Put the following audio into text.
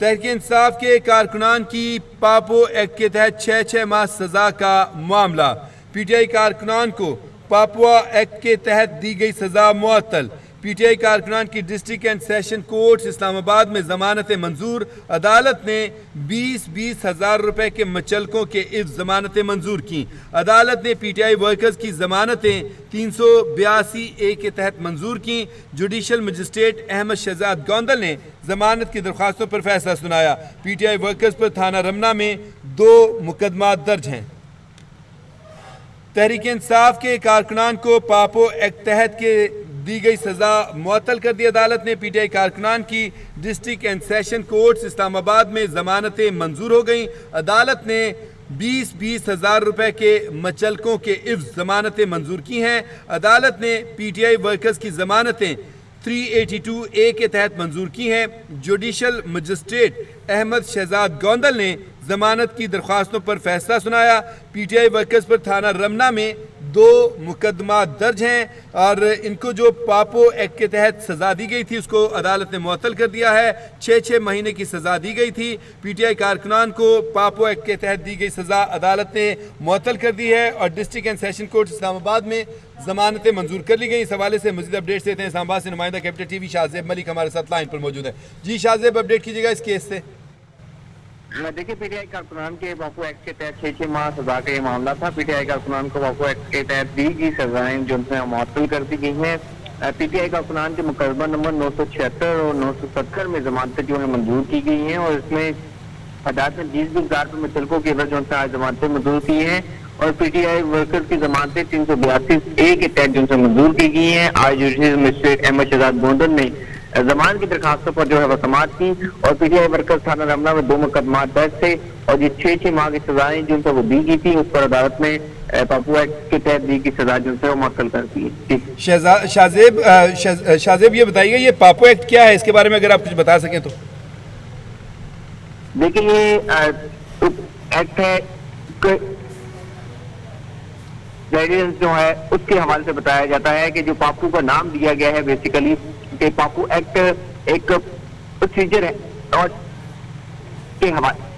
तहरीक इंसाफ के कारकुनान की पापो एक्ट के तहत 6 माह सजा का मामला। पीटीआई कारकुनान को पापुआ एक्ट के तहत दी गई सजा मुअत्तल। पीटीआई कारकुनान की district and session court Islamabad में जमानतें मंजूर। अदालत ने 20-20 हज़ार रुपए के मचलकों के इस जमानतें मंजूर की। अदालत ने पीटीआई वर्कर्स की जमानतें 382A के तहत मंजूर की। जुडिशल मजिस्ट्रेट अहमद शहजाद गोंदल ने जमानत की दरख्वास्तों पर फैसला सुनाया। पीटीआई वर्कर्स पर थाना रमना में 2 मुकदमा दर्ज हैं। तहरीक इंसाफ के कारकुनान को पापो एक्ट तहत के दी गई सजा मुअत्तल कर दी। अदालत ने पीटीआई कारकुनान की district and session courts Islamabad में जमानतें मंजूर हो गईं। अदालत ने 20-20 हज़ार रुपए के मचलकों के इफ्स जमानतें मंजूर की हैं। अदालत ने पीटीआई वर्कर्स की जमानतें 382A के तहत मंजूर की हैं। जुडिशल मजिस्ट्रेट अहमद शहजाद गोंदल ने जमानत की दरख्वास्तों पर फैसला सुनाया। पीटीआई वर्कर्स पर थाना रमना में 2 मुकदमा दर्ज हैं और इनको जो पापो एक्ट के तहत सजा दी गई थी उसको अदालत ने मुअत्तल कर दिया है। 6 महीने की सजा दी गई थी। पीटीआई कारकुनान को पापो एक्ट के तहत दी गई सजा अदालत ने मुअत्तल कर दी है और district and session court Islamabad में जमानतें मंजूर कर ली गई। इस हवाले से मज़ीद अपडेट्स देते हैं। इस्लामाबाद से नुमाइंदा कैपिटल टीवी शाहजेब मलिक हमारे साथ लाइन पर मौजूद है। जी शाहजेब, अपडेट कीजिएगा इस केस से। देखिए, पीटीआई कारकुनान के पापो एक्ट के तहत 6 माह सजा का ये मामला था। पीटीआई कारकुनान को पापो एक्ट के तहत दी गई सजाएं जो उनसे मुअत्तल कर दी गई हैं। पीटीआई कारकुनान के मुकदमा नंबर 976 और 970 में जमानतें जो है मंजूर की गई हैं और इसमें अदालत ने 20-20 हज़ार रुपये मुचलकों के जो उनसे आज जमानतें मंजूर की हैं और पीटीआई वर्कर्स की जमानतें 382A के तहत जो उनसे मंजूर की गई हैं। आज जुडिशल मजिस्ट्रेट अहमद शहजाद गोंदल ने जमान की दरखास्तों पर जो है वह समाअत की और पीटीआई वर्कर्स थाना रमना में 2 मुकदमा दर्ज थे और ये 6 माह की सजाएं जो उनको वो दी गई थी उस पर अदालत ने पापो एक्ट के तहत दी गई सजा जो वो मुअत्तल कर दी है। शाहजेब ये बताइए, ये पापो एक्ट क्या है, इसके बारे में अगर आप कुछ बता सकें तो। देखिए, ये एक्ट है गाइडेंस जो है उसके हवाले से बताया जाता है कि जो पापू का नाम दिया गया है बेसिकली कि पापू एक्ट एक प्रोसीजर है और के हवाले